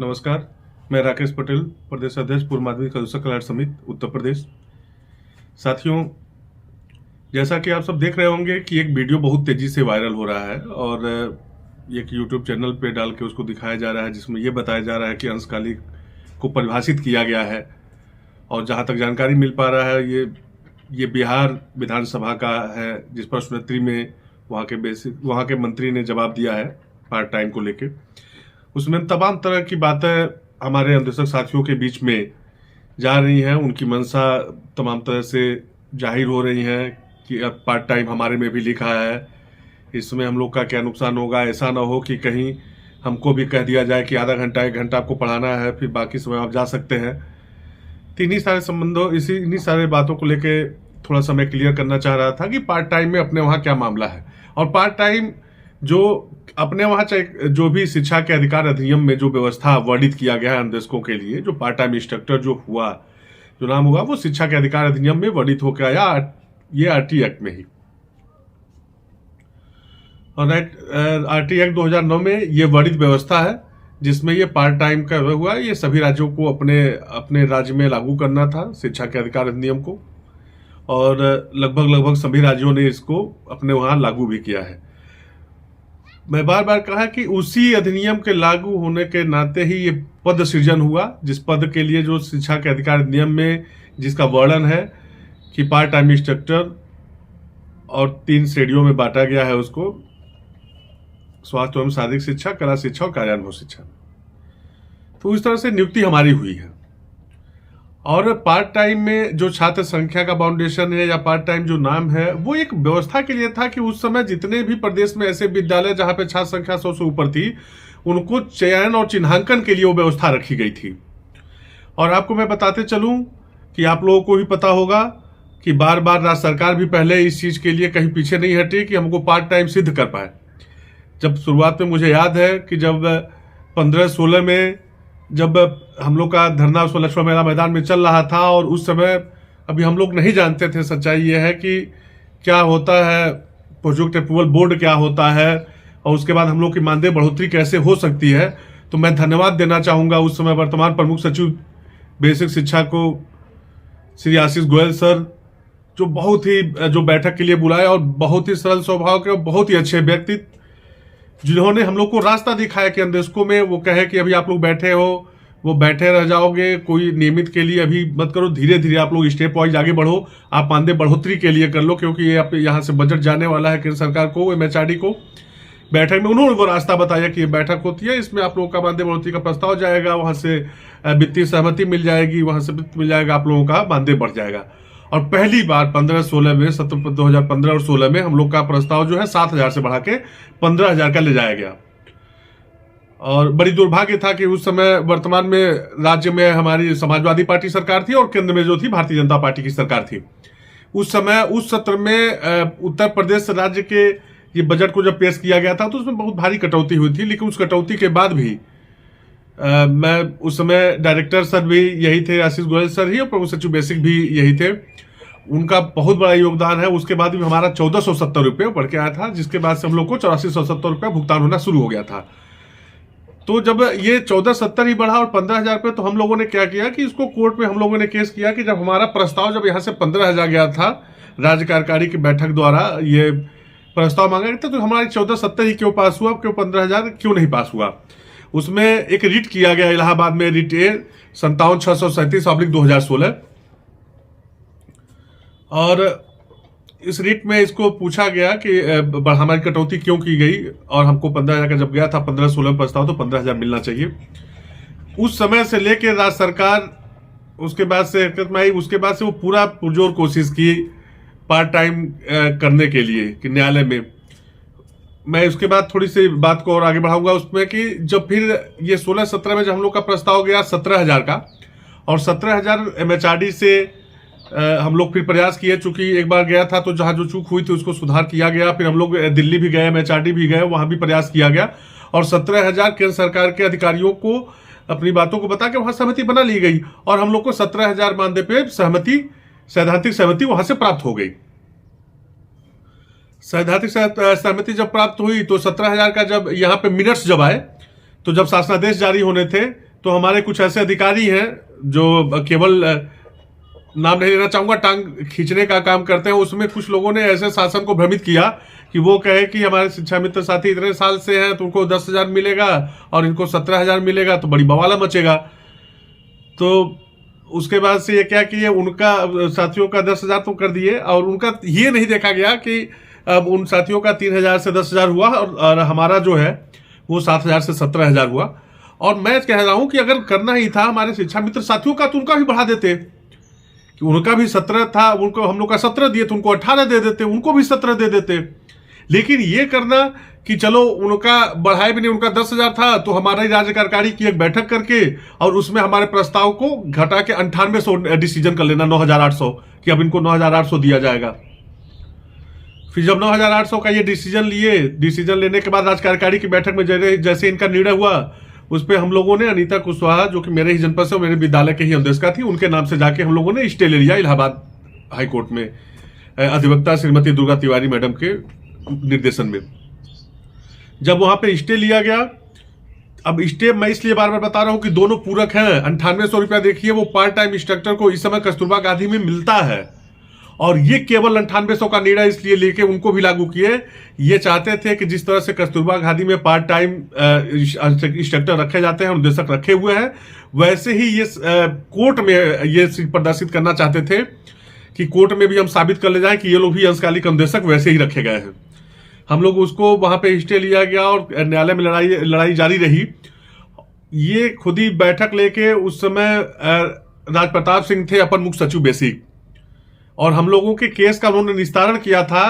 नमस्कार, मैं राकेश पटेल, प्रदेश अध्यक्ष पूर्व माध्यमिक अधोसर कल्याण समिति उत्तर प्रदेश। साथियों, जैसा कि आप सब देख रहे होंगे कि एक वीडियो बहुत तेजी से वायरल हो रहा है और एक यूट्यूब चैनल पे डाल के उसको दिखाया जा रहा है, जिसमें ये बताया जा रहा है कि अंशकालिक को परिभाषित किया गया है। और जहाँ तक जानकारी मिल पा रहा है, ये बिहार विधानसभा का है, जिस पर प्रश्नोत्तरी में वहाँ के मंत्री ने जवाब दिया है पार्ट टाइम को लेके। उसमें तमाम तरह की बातें हमारे अन्वेषक साथियों के बीच में जा रही हैं। उनकी मंशा तमाम तरह से जाहिर हो रही हैं कि अब पार्ट टाइम हमारे में भी लिखा है, इसमें हम लोग का क्या नुकसान होगा। ऐसा ना हो कि कहीं हमको भी कह दिया जाए कि आधा घंटा 1 घंटा आपको पढ़ाना है, फिर बाकी समय आप जा सकते हैं। तो इन्हीं सारे बातों को लेके थोड़ा सा मैं क्लियर करना चाह रहा था कि पार्ट टाइम में अपने वहाँ क्या मामला है। और पार्ट टाइम जो अपने वहाँ जो भी शिक्षा के अधिकार अधिनियम में जो व्यवस्था वर्णित किया गया है अन्वेषकों के लिए, जो पार्ट टाइम इंस्ट्रक्टर जो नाम हुआ, वो शिक्षा के अधिकार अधिनियम में वर्णित होकर आया, ये आरटी एक्ट में ही। और आरटी एक्ट 2009 में ये वर्णित व्यवस्था है, जिसमें ये पार्ट टाइम का हुआ। ये सभी राज्यों को अपने राज्य में लागू करना था शिक्षा के अधिकार अधिनियम को, और लगभग सभी राज्यों ने इसको अपने वहाँ लागू भी किया है। मैं बार बार कहा कि उसी अधिनियम के लागू होने के नाते ही ये पद सृजन हुआ, जिस पद के लिए जो शिक्षा के अधिकार अधिनियम में जिसका वर्णन है कि पार्ट टाइम इंस्ट्रक्टर, और 3 श्रेणियों में बांटा गया है उसको: स्वास्थ्य एवं शारीरिक शिक्षा, कला शिक्षा और कार्यानुभव शिक्षा। तो इस तरह से नियुक्ति हमारी हुई है। और पार्ट टाइम में जो छात्र संख्या का बाउंडेशन है या पार्ट टाइम जो नाम है, वो एक व्यवस्था के लिए था कि उस समय जितने भी प्रदेश में ऐसे विद्यालय जहां पे छात्र संख्या 100 से ऊपर थी, उनको चयन और चिन्हांकन के लिए वो व्यवस्था रखी गई थी। और आपको मैं बताते चलूं कि आप लोगों को भी पता होगा कि बार बार राज्य सरकार भी पहले इस चीज के लिए कहीं पीछे नहीं हटी कि हमको पार्ट टाइम सिद्ध कर पाए। जब शुरुआत में मुझे याद है कि जब 15-16 में जब हम लोग का धरना लक्ष्मण मेला मैदान में चल रहा था, और उस समय अभी हम लोग नहीं जानते थे, सच्चाई ये है कि क्या होता है प्रोजेक्ट अप्रूवल बोर्ड, क्या होता है, और उसके बाद हम लोग की मानदेय बढ़ोतरी कैसे हो सकती है। तो मैं धन्यवाद देना चाहूँगा उस समय वर्तमान प्रमुख सचिव बेसिक शिक्षा को, श्री आशीष गोयल सर, जो बैठक के लिए बुलाए, और बहुत ही सरल स्वभाव के और बहुत ही अच्छे व्यक्ति, जिन्होंने हम लोग को रास्ता दिखाया कि अन्वेषकों में वो कहे कि अभी आप लोग बैठे हो, वो बैठे रह जाओगे, कोई नियमित के लिए अभी मत करो, धीरे धीरे आप लोग स्टेप वाइज आगे बढ़ो, आप मानदेय बढ़ोतरी के लिए कर लो, क्योंकि ये यहाँ से बजट जाने वाला है केंद्र सरकार को, MHRD को। बैठक में उन्होंने वो रास्ता बताया कि ये बैठक होती है, इसमें आप लोगों का मानदेय बढ़ोतरी का प्रस्ताव जाएगा, वहां से वित्तीय सहमति मिल जाएगी, वहां से वित्त मिल जाएगा, आप लोगों का मानदेय बढ़ जाएगा। और पहली बार 15-16 में, सत्र 2015 और 16 में हम लोग का प्रस्ताव जो है 7,000 से बढ़ा के 15,000 का ले जाया गया। और बड़ी दुर्भाग्य था कि उस समय वर्तमान में राज्य में हमारी समाजवादी पार्टी सरकार थी और केंद्र में जो थी भारतीय जनता पार्टी की सरकार थी। उस समय उस सत्र में उत्तर प्रदेश राज्य के ये बजट को जब पेश किया गया था, तो उसमें बहुत भारी कटौती हुई थी। लेकिन उस कटौती के बाद भी मैं उस समय डायरेक्टर सर भी यही थे, आशीष गोयल सर ही, और प्रमुख सचिव बेसिक भी यही थे। उनका बहुत बड़ा योगदान है। उसके बाद भी हमारा 1470 रुपये बढ़ के आया था, जिसके बाद से हम लोग को 8470 रुपये भुगतान होना शुरू हो गया था। तो जब ये 1470 ही बढ़ा और 15,000 रुपये, तो हम लोगों ने क्या किया कि इसको कोर्ट में हम लोगों ने केस किया कि जब हमारा प्रस्ताव जब यहाँ से 15,000 गया था, राज्य कार्यकारी की बैठक द्वारा ये प्रस्ताव मांगा गया था, तो हमारी 1470 ही क्यों पास हुआ, क्यों 15,000 क्यों नहीं पास हुआ। उसमें एक रिट किया गया इलाहाबाद में, रिट ए 57-637/2016, और इस रिट में इसको पूछा गया कि हमारी कटौती क्यों की गई, और हमको 15,000 का जब गया था 15-16 प्रस्ताव, तो 15,000 मिलना चाहिए। उस समय से लेकर राज्य सरकार उसके बाद से हरकत में आई। उसके बाद से वो पूरा पुरजोर कोशिश की पार्ट टाइम करने के लिए कि न्यायालय में। मैं उसके बाद थोड़ी सी बात को और आगे बढ़ाऊंगा उसमें कि जब फिर ये 16-17 में जब हम लोग का प्रस्ताव गया 17,000 का, और 17,000 MHRD से हम लोग फिर प्रयास किए। चूंकि एक बार गया था तो जहां जो चूक हुई थी उसको सुधार किया गया। फिर हम लोग दिल्ली भी गए, MHRD भी गए, वहां भी प्रयास किया गया, और 17,000 केंद्र सरकार के अधिकारियों को अपनी बातों को बता के वहां सहमति बना ली गई, और हम लोग को 17,000 मानदेय पे सैद्धांतिक सहमति वहां से प्राप्त हो गई। सैद्धांतिक सहमति जब प्राप्त हुई तो 17,000 का जब यहाँ पे मिनट्स जब आए, तो जब शासनादेश जारी होने थे तो हमारे कुछ ऐसे अधिकारी हैं जो केवल नाम नहीं लेना चाहूंगा, टांग खींचने का काम करते हैं। उसमें कुछ लोगों ने ऐसे शासन को भ्रमित किया कि वो कहे कि हमारे शिक्षा मित्र साथी इतने साल से हैं तो उनको 10,000 मिलेगा और इनको 17,000 मिलेगा, तो बड़ी बवाला मचेगा। तो उसके बाद से ये क्या किए, उनका साथियों का 10,000 तो कर दिए और उनका ये नहीं देखा गया कि अब उन साथियों का 3,000 से 10,000 हुआ और हमारा जो है वो 7,000 से 17,000 हुआ। और मैं कह रहा हूं कि अगर करना ही था हमारे शिक्षा मित्र साथियों का तो उनका भी बढ़ा देते, कि उनका भी 17 था, उनको हम लोग का 17 दिए तो उनको 18 दे देते, उनको भी 17 दे देते। लेकिन ये करना कि चलो उनका बढ़ाए भी नहीं, उनका 10,000 था तो हमारी राज्य कार्यकारिणी की एक बैठक करके और उसमें हमारे प्रस्ताव को घटा के 9800 डिसीजन कर लेना, 9,800 कि अब इनको 9,800 दिया जाएगा। फिर जब 9,800 का ये डिसीजन लेने के बाद राज्य कार्यकारिणी की बैठक में जैसे इनका निर्णय हुआ, उस पर हम लोगों ने अनीता कुशवाहा जो कि मेरे ही जनपद से, मेरे विद्यालय के ही अनुदेशिका थी, उनके नाम से जाके हम लोगों ने स्टे ले लिया इलाहाबाद हाईकोर्ट में, अधिवक्ता श्रीमती दुर्गा तिवारी मैडम के निर्देशन में। जब वहां पे स्टे लिया गया, अब स्टे मैं इसलिए बार बार बता रहा हूं कि दोनों पूरक हैं। 9800 रुपया देखिए वो पार्ट टाइम इंस्ट्रक्टर को इस समय कस्तूरबा गांधी में मिलता है, और ये केवल 9800 का निर्णय इसलिए लेके उनको भी लागू किए। ये चाहते थे कि जिस तरह से कस्तूरबा गांधी में पार्ट टाइम इंस्ट्रक्टर रखे जाते हैं, अनुदेशक रखे हुए हैं, वैसे ही ये कोर्ट में ये प्रदर्शित करना चाहते थे कि कोर्ट में भी हम साबित कर ले जाएं कि ये लोग भी अंशकालिक अनुदेशक वैसे ही रखे गए हैं। हम लोग उसको वहां पे स्टे लिया गया और न्यायालय में लड़ाई जारी रही। ये खुद ही बैठक लेके उस समय राज प्रताप सिंह थे अपर मुख्य सचिव बेसिक, और हम लोगों के केस का उन्होंने निस्तारण किया था।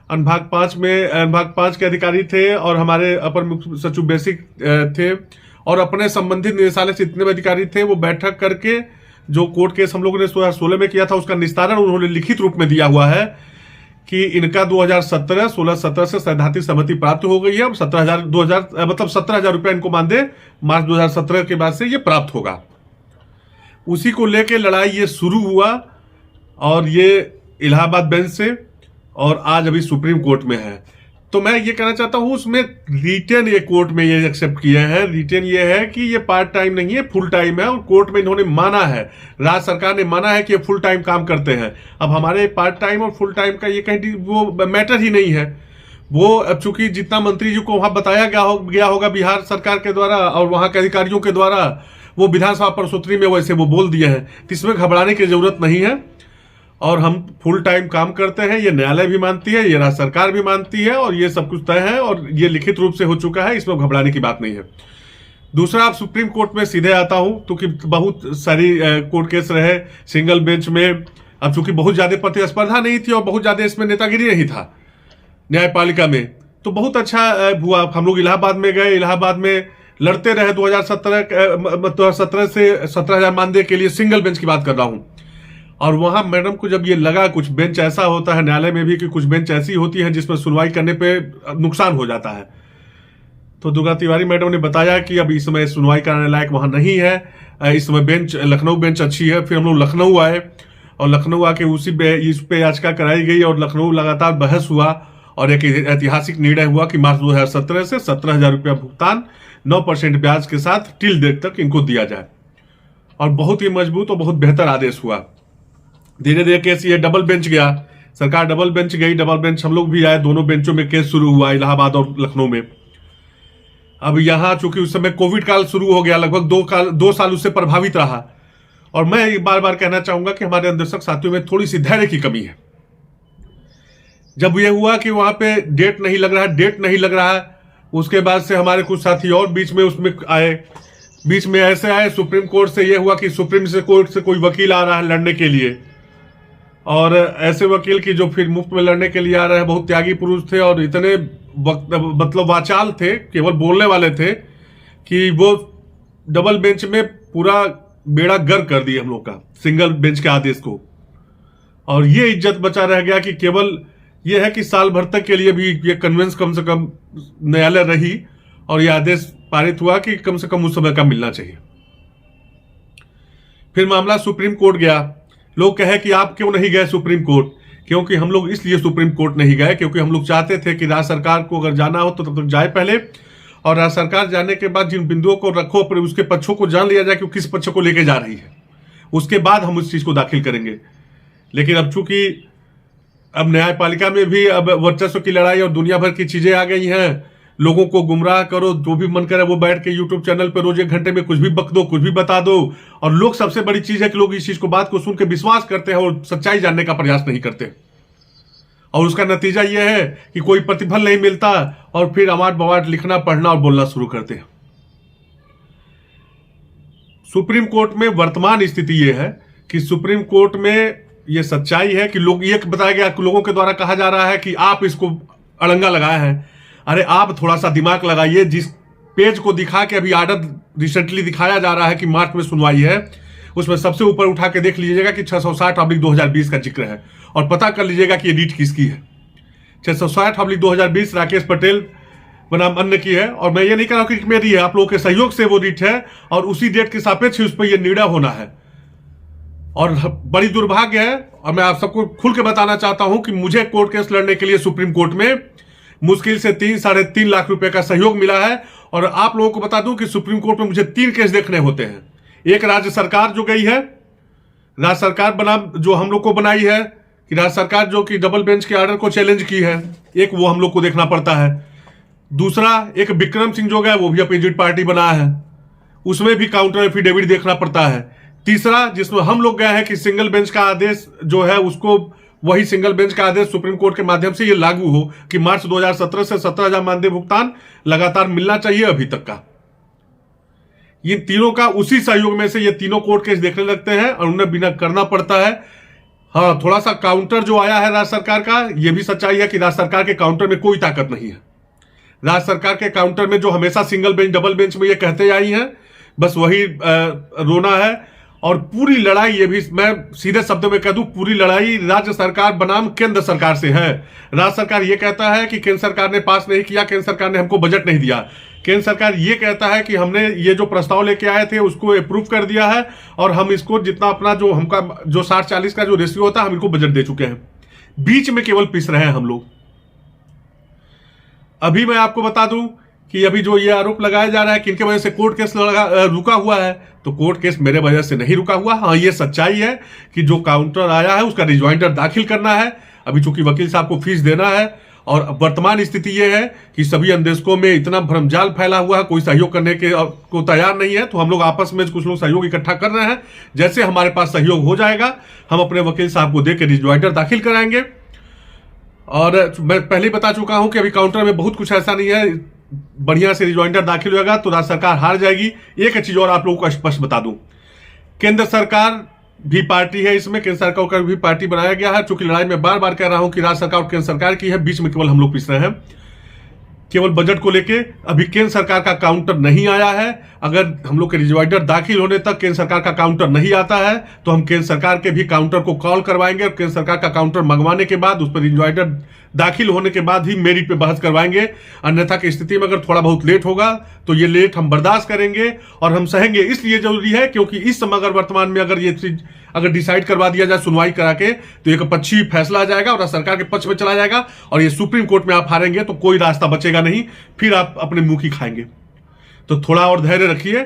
अनुभाग 5 में अनुभाग 5 के अधिकारी थे और हमारे अपर मुख्य सचिव बेसिक थे, और अपने संबंधित निदेशालय से जितने भी अधिकारी थे वो बैठक करके जो कोर्ट केस हम लोगों ने 2016 में किया था उसका निस्तारण उन्होंने लिखित रूप में दिया हुआ है कि इनका 16-17 से सैद्धांतिक सहमति प्राप्त हो गई है। अब 17,000 रुपया इनको मानदेय मार्च 2017 के बाद से ये प्राप्त होगा। उसी को लेके लड़ाई ये शुरू हुआ और ये इलाहाबाद बेंच से और आज अभी सुप्रीम कोर्ट में है। तो मैं ये कहना चाहता हूं उसमें रिटेन ये कोर्ट में ये एक्सेप्ट किए हैं। रिटेन ये है कि ये पार्ट टाइम नहीं है, फुल टाइम है, और कोर्ट में इन्होंने माना है, राज्य सरकार ने माना है कि ये फुल टाइम काम करते हैं। अब हमारे पार्ट टाइम और फुल टाइम का ये कहीं वो मैटर ही नहीं है। वो अब चूंकि जितना मंत्री जी को वहां बताया गया होगा बिहार सरकार के द्वारा और वहां के अधिकारियों के द्वारा, वो विधानसभा प्रसूत्री में वैसे वो बोल दिए हैं, इसमें घबराने की जरूरत नहीं है। और हम फुल टाइम काम करते हैं, ये न्यायालय भी मानती है, ये राज्य सरकार भी मानती है, और ये सब कुछ तय है और ये लिखित रूप से हो चुका है, इसमें घबराने की बात नहीं है। दूसरा, आप सुप्रीम कोर्ट में सीधे आता हूं क्योंकि बहुत सारी कोर्ट केस रहे सिंगल बेंच में। अब चूंकि बहुत ज्यादा प्रतिस्पर्धा नहीं थी और बहुत ज्यादा इसमें नेतागिरी नहीं था न्यायपालिका में, तो बहुत अच्छा हुआ। हम लोग इलाहाबाद में गए, इलाहाबाद में लड़ते रहे 2017 से 17,000 मानदेय के लिए, सिंगल बेंच की बात कर रहा हूं। और वहां मैडम को जब ये लगा, कुछ बेंच ऐसा होता है न्यायालय में भी कि कुछ बेंच ऐसी होती है जिसमें सुनवाई करने पे नुकसान हो जाता है, तो दुर्गा तिवारी मैडम ने बताया कि अब इस समय सुनवाई कराने लायक वहां नहीं है, इस समय बेंच लखनऊ बेंच अच्छी है। फिर हम लोग लखनऊ आए और लखनऊ आके इस पे याचिका कराई गई और लखनऊ लगातार बहस हुआ और एक ऐतिहासिक निर्णय हुआ कि मार्च 2017 से 17,000 रुपया भुगतान 9% ब्याज के साथ टिल डेट तक इनको दिया जाए, और बहुत ही मजबूत और बहुत बेहतर आदेश हुआ। धीरे धीरे केस ये डबल बेंच गया, सरकार डबल बेंच गई, डबल बेंच हम लोग भी आए, दोनों बेंचों में केस शुरू हुआ इलाहाबाद और लखनऊ में। अब यहां चूंकि उस समय कोविड काल शुरू हो गया, लगभग 2 साल उससे प्रभावित रहा, और मैं बार बार कहना चाहूंगा कि हमारे अनुदेशक साथियों में थोड़ी सी धैर्य की कमी है। जब यह हुआ कि वहां पे डेट नहीं लग रहा है, उसके बाद से हमारे कुछ साथी और बीच में ऐसे आए। सुप्रीम कोर्ट से यह हुआ कि सुप्रीम कोर्ट से कोई वकील आ रहा है लड़ने के लिए, और ऐसे वकील की जो फिर मुफ्त में लड़ने के लिए आ रहे हैं, बहुत त्यागी पुरुष थे और इतने मतलब वाचाल थे, केवल बोलने वाले थे, कि वो डबल बेंच में पूरा बेड़ा गर्क कर दिए हम लोग का सिंगल बेंच के आदेश को। और ये इज्जत बचा रह गया कि केवल ये है कि साल भर तक के लिए भी ये कन्वेंस कम से कम न्यायालय रही और ये आदेश पारित हुआ कि कम से कम उस समय का मिलना चाहिए। फिर मामला सुप्रीम कोर्ट गया। लोग कहे कि आप क्यों नहीं गए सुप्रीम कोर्ट, क्योंकि हम लोग इसलिए सुप्रीम कोर्ट नहीं गए क्योंकि हम लोग चाहते थे कि राज्य सरकार को अगर जाना हो तो तब तक जाए पहले, और राज्य सरकार जाने के बाद जिन बिंदुओं को रखो पर उसके पक्षों को जान लिया जाए कि किस पक्ष को लेके जा रही है, उसके बाद हम उस चीज को दाखिल करेंगे। लेकिन अब चूंकि अब न्यायपालिका में भी अब वर्चस्व की लड़ाई और दुनिया भर की चीजें आ गई हैं, लोगों को गुमराह करो, जो भी मन करे वो बैठ के यूट्यूब चैनल पे रोज 1 घंटे में कुछ भी बक दो, कुछ भी बता दो। और लोग, सबसे बड़ी चीज है कि लोग इस चीज को, बात को सुन के विश्वास करते हैं और सच्चाई जानने का प्रयास नहीं करते। और उसका नतीजा यह है कि कोई प्रतिफल नहीं मिलता और फिर अवार्ड बवार्ड लिखना, पढ़ना और बोलना शुरू करते हैं। सुप्रीम कोर्ट में वर्तमान स्थिति यह है कि सुप्रीम कोर्ट में यह सच्चाई है कि लोग, ये बताया गया, लोगों के द्वारा कहा जा रहा है कि आप इसको अड़ंगा लगाए हैं। अरे आप थोड़ा सा दिमाग लगाइए। जिस पेज को दिखा के अभी आर्डर रिसेंटली दिखाया जा रहा है कि मार्च में सुनवाई है, उसमें सबसे ऊपर उठा के देख लीजिएगा कि 660/2020 का जिक्र है और पता कर लीजिएगा कि ये रीट किसकी है। 660/2020 राकेश पटेल बनाम अन्य की है। और मैं ये नहीं कह रहा हूं कि मेरी है, आप लोगों के सहयोग से वो रीट है और उसी डेट के सापेक्ष उस पर यह निर्णय होना है। और बड़ी दुर्भाग्य है, और मैं आप सबको खुल के बताना चाहता हूं कि मुझे कोर्ट केस लड़ने के लिए सुप्रीम कोर्ट में मुश्किल से 3-3.5 लाख रुपए का सहयोग मिला है। और आप लोगों को बता दूं कि सुप्रीम कोर्ट में मुझे 3 केस देखने होते हैं। एक राज्य सरकार जो गई है, राज्य सरकार बनाम जो हम लोग को बनाई है कि राज्य सरकार जो कि डबल बेंच के ऑर्डर को चैलेंज की है, एक वो हम लोग को देखना पड़ता है। दूसरा, एक विक्रम सिंह जो गया वो भी अपोजिट पार्टी बना है, उसमें भी काउंटर एफिडेविट देखना पड़ता है। तीसरा, जिसमें हम लोग गए हैं कि सिंगल बेंच का आदेश जो है, उसको वही सिंगल बेंच का आदेश सुप्रीम कोर्ट के माध्यम से ये लागू हो कि मार्च 2017 से 17,000 मानदेय भुगतान लगातार मिलना चाहिए अभी तक का। ये तीनों का उसी सहयोग में से ये तीनों कोर्ट केस देखने लगते हैं और उन्हें बिना करना पड़ता है। हाँ, थोड़ा सा काउंटर जो आया है राज्य सरकार का, यह भी सच्चाई है कि राज्य सरकार के काउंटर में कोई ताकत नहीं है। राज्य सरकार के काउंटर में जो हमेशा सिंगल बेंच डबल बेंच में ये कहते आई हैं, बस वही रोना है। और पूरी लड़ाई, ये भी मैं सीधे शब्दों में कह दूं, पूरी लड़ाई राज्य सरकार बनाम केंद्र सरकार से है। राज्य सरकार ये कहता है कि केंद्र सरकार ने पास नहीं किया, केंद्र सरकार ने हमको बजट नहीं दिया। केंद्र सरकार ये कहता है कि हमने ये जो प्रस्ताव लेके आए थे उसको अप्रूव कर दिया है और हम इसको जितना अपना जो हमका जो 60-40 का जो रेशियो होता है हम इनको बजट दे चुके हैं। बीच में केवल पिस रहे हैं हम लोग। अभी मैं आपको बता दूं कि अभी जो ये आरोप लगाया जा रहा है कि इनके वजह से कोर्ट केस रुका हुआ है, तो कोर्ट केस मेरे वजह से नहीं रुका हुआ। हाँ, ये सच्चाई है कि जो काउंटर आया है उसका रिजॉइंडर दाखिल करना है। अभी चूंकि वकील साहब को फीस देना है और वर्तमान स्थिति यह है कि सभी अन्वेषकों में इतना भ्रमजाल फैला हुआ है, कोई सहयोग करने के को तैयार नहीं है। तो हम लोग आपस में कुछ लोग सहयोग इकट्ठा कर रहे हैं। जैसे हमारे पास सहयोग हो जाएगा, हम अपने वकील साहब को देकर रिजॉइंडर दाखिल कराएंगे। और मैं पहले ही बता चुका हूं कि अभी काउंटर में बहुत कुछ ऐसा नहीं है, बढ़िया से रिजॉइंडर दाखिल होगा तो राज्य सरकार हार जाएगी। एक चीज और आप लोगों को स्पष्ट बता दूं, केंद्र सरकार भी पार्टी है इसमें, केंद्र सरकार का भी पार्टी बनाया गया है। चूंकि लड़ाई में बार बार कह रहा हूं कि राज्य सरकार और केंद्र सरकार की है, बीच में केवल हम लोग पिस रहे हैं केवल बजट को लेके। अभी केंद्र सरकार का काउंटर नहीं आया है। अगर हम लोग के रिजॉइंडर दाखिल होने तक केंद्र सरकार का काउंटर नहीं आता है तो हम केंद्र सरकार के भी काउंटर को कॉल करवाएंगे और केंद्र सरकार का काउंटर मंगवाने के बाद उस पर रिजॉइंडर दाखिल होने के बाद ही मेरिट पे बहस करवाएंगे। अन्यथा की स्थिति में अगर थोड़ा बहुत लेट होगा तो ये लेट हम बर्दाश्त करेंगे और हम सहेंगे। इसलिए जरूरी है क्योंकि इस समय अगर वर्तमान में अगर ये चीज अगर डिसाइड करवा दिया जाए सुनवाई करा के तो एक पक्षी फैसला आ जाएगा और सरकार के पक्ष में चला जाएगा और ये सुप्रीम कोर्ट में आप हारेंगे तो कोई रास्ता बचेगा नहीं, फिर आप अपने मुंह की खाएंगे। तो थोड़ा और धैर्य रखिए,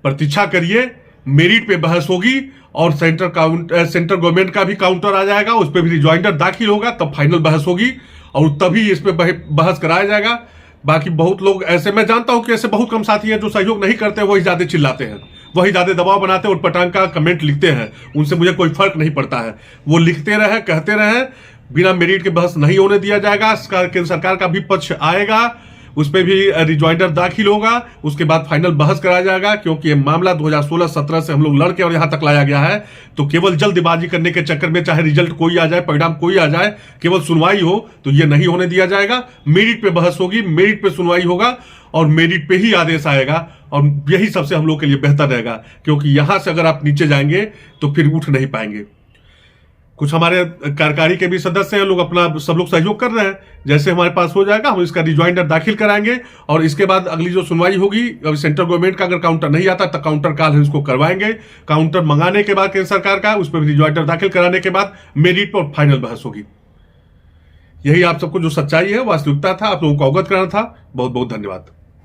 प्रतीक्षा करिए, मेरिट पे बहस होगी और सेंटर गवर्नमेंट का भी काउंटर आ जाएगा, उस पर भी रिजॉइंडर दाखिल होगा, तब फाइनल बहस होगी और तभी इस पे बहस कराया जाएगा। बाकी बहुत लोग ऐसे, मैं जानता हूं कि ऐसे बहुत कम साथी हैं जो सहयोग नहीं करते, वही ज्यादा चिल्लाते हैं, वही ज्यादा दबाव बनाते हैं और पटांग का कमेंट लिखते हैं। उनसे मुझे कोई फर्क नहीं पड़ता है, वो लिखते रहे, कहते रहे, बिना मेरिट के बहस नहीं होने दिया जाएगा। केंद्र सरकार का भी पक्ष आएगा, उस पर भी रिजॉइंडर दाखिल होगा, उसके बाद फाइनल बहस कराया जाएगा। क्योंकि ये मामला 2016-17 से हम लोग लड़के और यहां तक लाया गया है, तो केवल जल्दबाजी करने के चक्कर में चाहे रिजल्ट कोई आ जाए, परिणाम कोई आ जाए, केवल सुनवाई हो तो ये नहीं होने दिया जाएगा। मेरिट पे बहस होगी, मेरिट पे सुनवाई होगा और मेरिट पे ही आदेश आएगा और यही सबसे हम लोग के लिए बेहतर रहेगा। क्योंकि यहां से अगर आप नीचे जाएंगे तो फिर उठ नहीं पाएंगे। कुछ हमारे कार्यकारी के भी सदस्य हैं, लोग अपना सब लोग सहयोग कर रहे हैं। जैसे हमारे पास हो जाएगा हम इसका रिजॉइंडर दाखिल कराएंगे और इसके बाद अगली जो सुनवाई होगी, सेंट्रल गवर्नमेंट का अगर काउंटर नहीं आता तो काउंटर कॉल हम इसको करवाएंगे। काउंटर मंगाने के बाद केंद्र सरकार का, उस पर रिजॉइंडर दाखिल कराने के बाद मेरिट पर फाइनल बहस होगी। यही आप सबको जो सच्चाई है, वास्तविकता था, आप लोगों को अवगत कराना था। बहुत बहुत धन्यवाद।